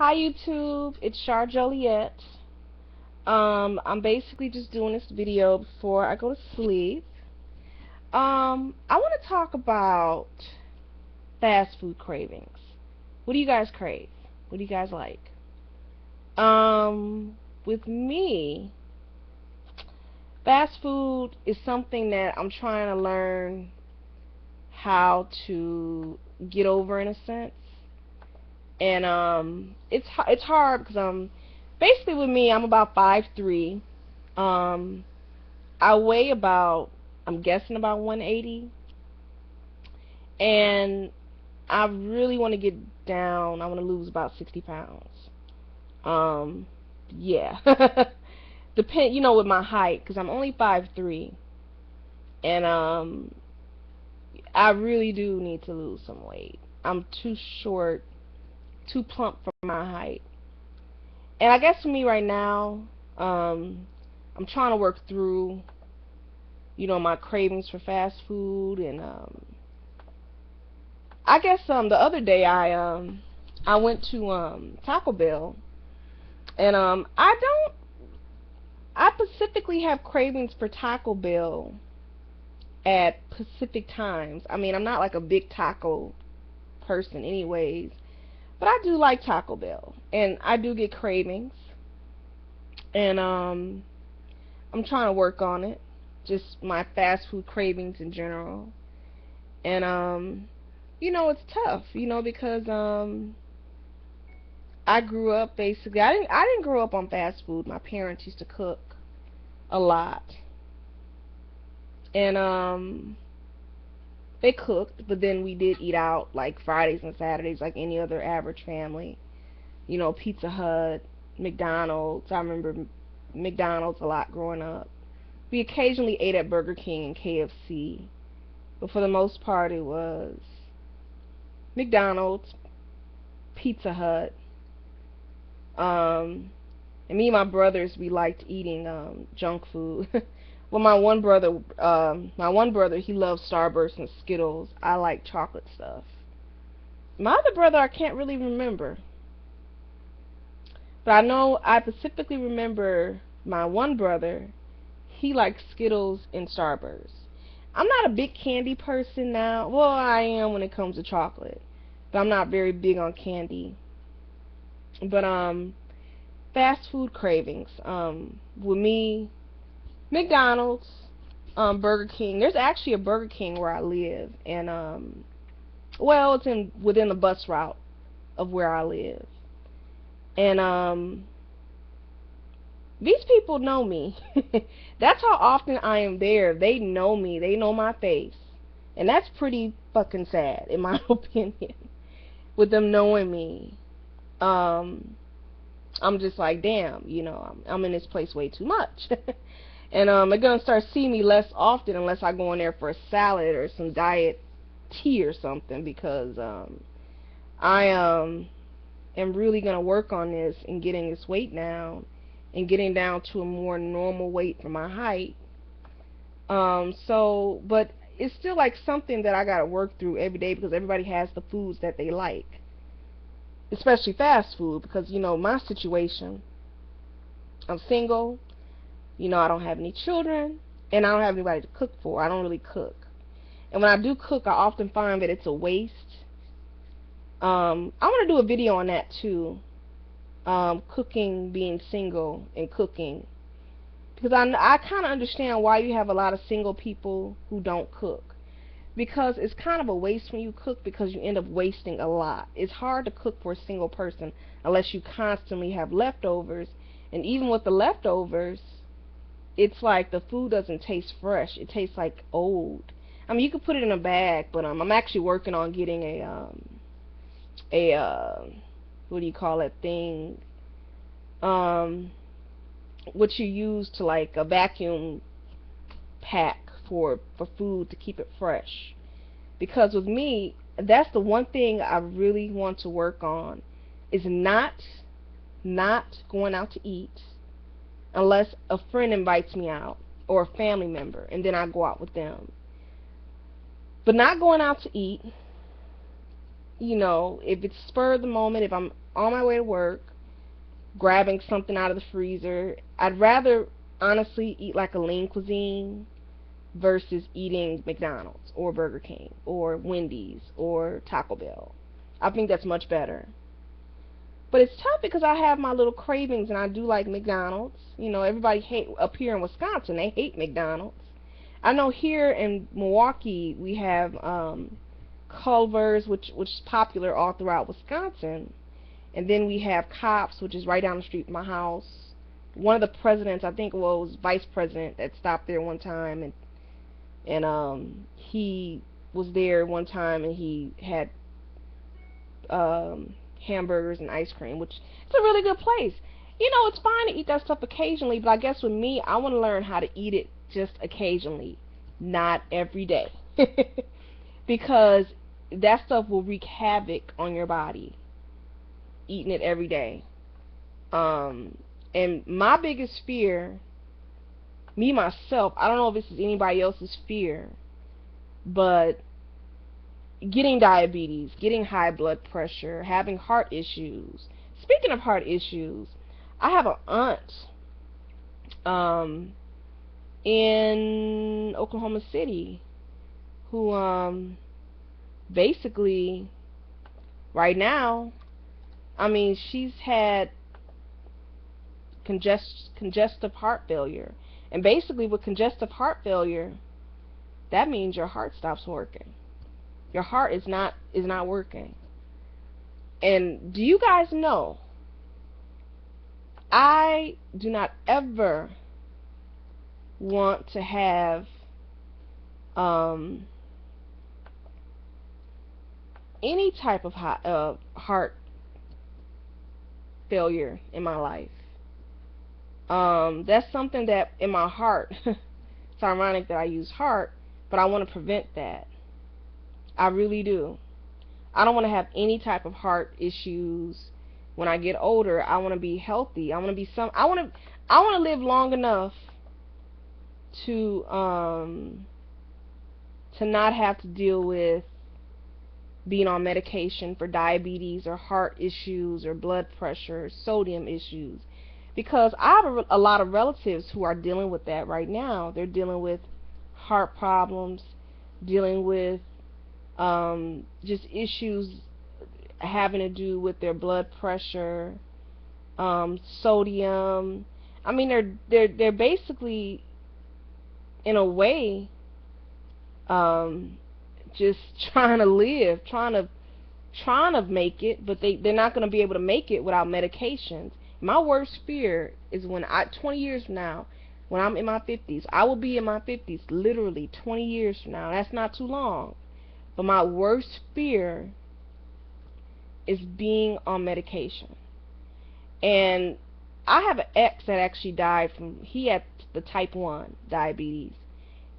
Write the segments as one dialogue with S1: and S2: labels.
S1: Hi YouTube, it's Char Joliet. I'm basically just doing this video before I go to sleep. I want to talk about fast food cravings. What do you guys crave? What do you guys like? With me, fast food is something that I'm trying to learn how to get over in a sense. And it's hard because basically with me, I'm about 5'3". Um I weigh about, I'm guessing about 180, and I really want to get down. I want to lose about 60 pounds. Yeah. With my height, because I'm only 5'3", and I really do need to lose some weight. I'm too short, too plump for my height. And I guess for me right now, I'm trying to work through, my cravings for fast food. And I guess the other day I went to Taco Bell, and I specifically have cravings for Taco Bell at specific times. I mean, I'm not like a big taco person anyways, but I do like Taco Bell, and I do get cravings. And I'm trying to work on it, just my fast food cravings in general. And it's tough, because I grew up basically, I didn't grow up on fast food. My parents used to cook a lot. And they cooked, but then we did eat out like Fridays and Saturdays like any other average family. Pizza Hut, McDonald's. I remember McDonald's a lot growing up. We occasionally ate at Burger King and KFC, but for the most part it was McDonald's, Pizza Hut. And me and my brothers, we liked eating junk food. Well, my one brother, he loves Starburst and Skittles. I like chocolate stuff. My other brother, I can't really remember, but I know I specifically remember my one brother. He likes Skittles and Starburst. I'm not a big candy person now. Well, I am when it comes to chocolate, but I'm not very big on candy. But fast food cravings. With me, McDonald's, Burger King. There's actually a Burger King where I live, and well, it's within the bus route of where I live. And these people know me. That's how often I am there. They know me. They know my face. And that's pretty fucking sad, in my opinion, with them knowing me. I'm just like, damn, I'm in this place way too much. And they're gonna start seeing me less often unless I go in there for a salad or some diet tea or something, because I am really gonna work on this and getting this weight down and getting down to a more normal weight for my height. But it's still like something that I gotta work through every day, because everybody has the foods that they like, especially fast food. Because my situation, I'm single, I don't have any children, and I don't have anybody to cook for. I don't really cook, and when I do cook, I often find that it's a waste. I want to do a video on that too, cooking, being single and cooking, because I kind of understand why you have a lot of single people who don't cook, because it's kind of a waste when you cook, because you end up wasting a lot. It's hard to cook for a single person unless you constantly have leftovers, and even with the leftovers, it's like the food doesn't taste fresh. It tastes like old. I mean, you could put it in a bag, but I'm actually working on getting a what do you call that thing? What you use to, like, a vacuum pack for food to keep it fresh. Because with me, that's the one thing I really want to work on, is not going out to eat unless a friend invites me out or a family member, and then I go out with them. But not going out to eat, if it's spur of the moment, if I'm on my way to work, grabbing something out of the freezer. I'd rather honestly eat like a lean cuisine versus eating McDonald's or Burger King or Wendy's or Taco Bell. I think that's much better. But it's tough because I have my little cravings and I do like McDonald's. You know, everybody hate up here in Wisconsin, they hate McDonald's. I know here in Milwaukee we have Culver's, which is popular all throughout Wisconsin. And then we have Cops, which is right down the street from my house. One of the presidents, I think it was vice president, that stopped there one time, and he was there one time and he had hamburgers and ice cream, which is a really good place. You know, it's fine to eat that stuff occasionally, but I guess with me, I want to learn how to eat it just occasionally, not every day. Because that stuff will wreak havoc on your body, eating it every day. And my biggest fear, me myself, I don't know if this is anybody else's fear, but getting diabetes, getting high blood pressure, having heart issues. Speaking of heart issues, I have an aunt in Oklahoma City who basically right now, I mean, she's had congestive heart failure. And basically with congestive heart failure, that means your heart stops working. Your heart is not working. And do you guys know, I do not ever want to have any type of heart failure in my life. That's something that in my heart, it's ironic that I use heart, but I want to prevent that. I really do. I don't want to have any type of heart issues when I get older. I want to be healthy. I want to be I want to live long enough to not have to deal with being on medication for diabetes or heart issues or blood pressure, or sodium issues. Because I have a lot of relatives who are dealing with that right now. They're dealing with heart problems, dealing with just issues having to do with their blood pressure, sodium. I mean, they're basically, in a way, just trying to live, trying to make it, but they're not going to be able to make it without medications. My worst fear is when 20 years from now, when I'm in my 50s, I will be in my 50s, literally 20 years from now. That's not too long. But my worst fear is being on medication. And I have an ex that actually died he had the type 1 diabetes.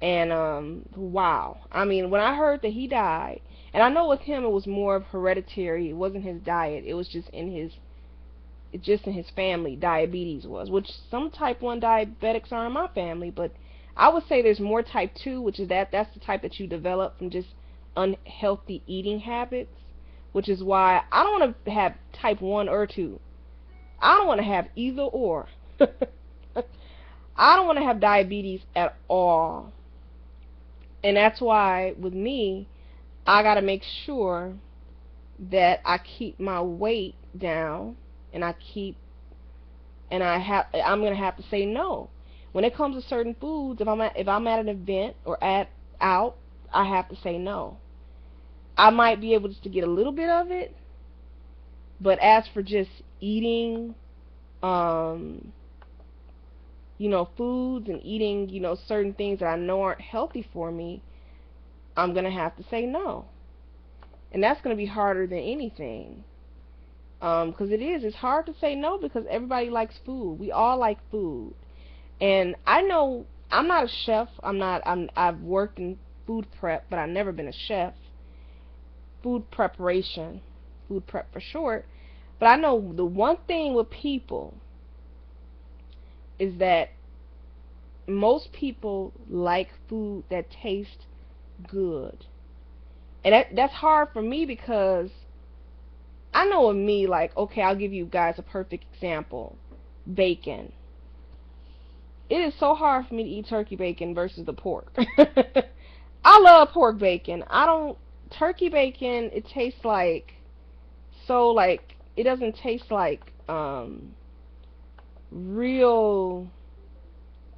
S1: And wow. I mean, when I heard that he died, and I know with him it was more of hereditary, it wasn't his diet, it was just in his family, diabetes was, which some type 1 diabetics are in my family, but I would say there's more type 2, which is that's the type that you develop from just unhealthy eating habits, which is why I don't want to have type 1 or 2. I don't want to have either or. I don't want to have diabetes at all. And that's why with me, I got to make sure that I keep my weight down, and I'm going to have to say no. When it comes to certain foods, if I'm at an event or out, I have to say no. I might be able just to get a little bit of it, but as for just eating, foods and eating, certain things that I know aren't healthy for me, I'm going to have to say no. And that's going to be harder than anything. Because it's hard to say no because everybody likes food. We all like food. And I know I'm not a chef. I've worked in food prep, but I've never been a chef. Food preparation, food prep for short. But I know the one thing with people is that most people like food that tastes good. And that's hard for me because I know with me, like, okay, I'll give you guys a perfect example. Bacon. It is so hard for me to eat turkey bacon versus the pork. I love pork bacon. I don't, turkey bacon, it tastes like, so like, it doesn't taste like, real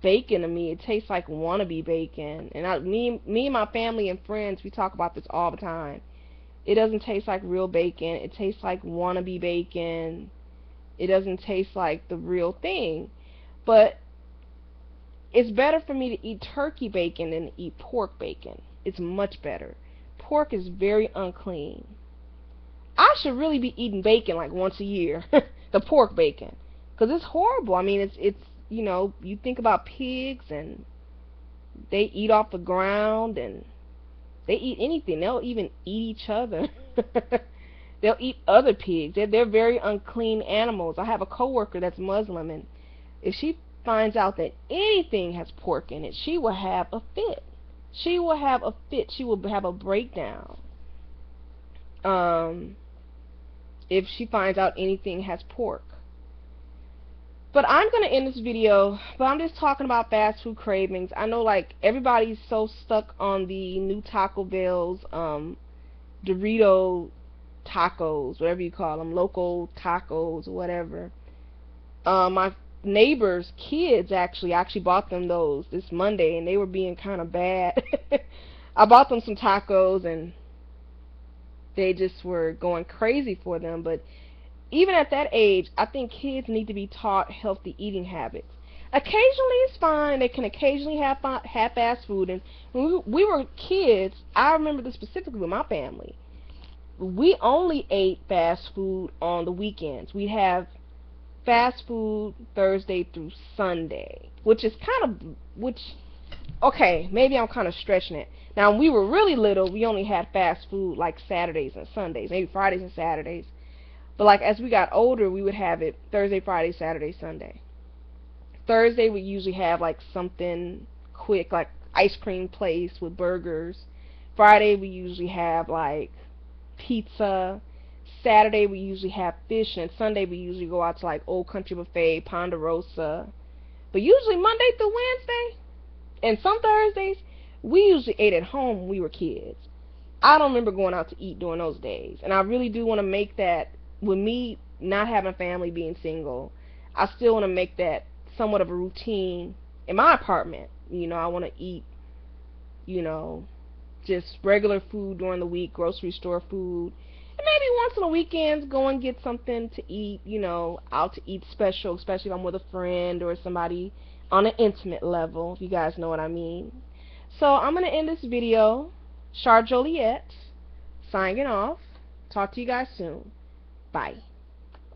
S1: bacon to me. It tastes like wannabe bacon. And me and my family and friends, we talk about this all the time. It doesn't taste like real bacon. It tastes like wannabe bacon. It doesn't taste like the real thing. But it's better for me to eat turkey bacon than to eat pork bacon. It's much better. Pork is very unclean. I should really be eating bacon like once a year. The pork bacon. Because it's horrible. I mean, it's you know, you think about pigs and they eat off the ground and they eat anything. They'll even eat each other. They'll eat other pigs. They're very unclean animals. I have a coworker that's Muslim, and if she finds out that anything has pork in it, she will have a fit. She will have a fit. She will have a breakdown. If she finds out anything has pork. But I'm going to end this video, but I'm just talking about fast food cravings. I know, like, everybody's so stuck on the new Taco Bell's Dorito tacos, whatever you call them, local tacos or whatever. My neighbor's kids actually bought them those this Monday, and they were being kind of bad. I bought them some tacos, and they just were going crazy for them. But even at that age, I think kids need to be taught healthy eating habits. Occasionally it's fine. They can occasionally have fast food. And when we were kids, I remember this specifically with my family. We only ate fast food on the weekends. We'd have fast food Thursday through Sunday, which is okay, maybe I'm kind of stretching it. Now, when we were really little, we only had fast food like Saturdays and Sundays, maybe Fridays and Saturdays. But like as we got older, we would have it Thursday, Friday, Saturday, Sunday. Thursday we usually have like something quick, like ice cream place with burgers. Friday we usually have like pizza. Saturday we usually have fish, and Sunday we usually go out to like Old Country Buffet, Ponderosa. But usually Monday through Wednesday and some Thursdays, we usually ate at home when we were kids. I don't remember going out to eat during those days, and I really do want to make that. With me not having a family, being single, I still want to make that somewhat of a routine in my apartment. You know, I want to eat, you know, just regular food during the week, grocery store food. And maybe once on the weekends, go and get something to eat, you know, out to eat special, especially if I'm with a friend or somebody on an intimate level, if you guys know what I mean. So I'm going to end this video. Char Joliet, signing off. Talk to you guys soon. Bye.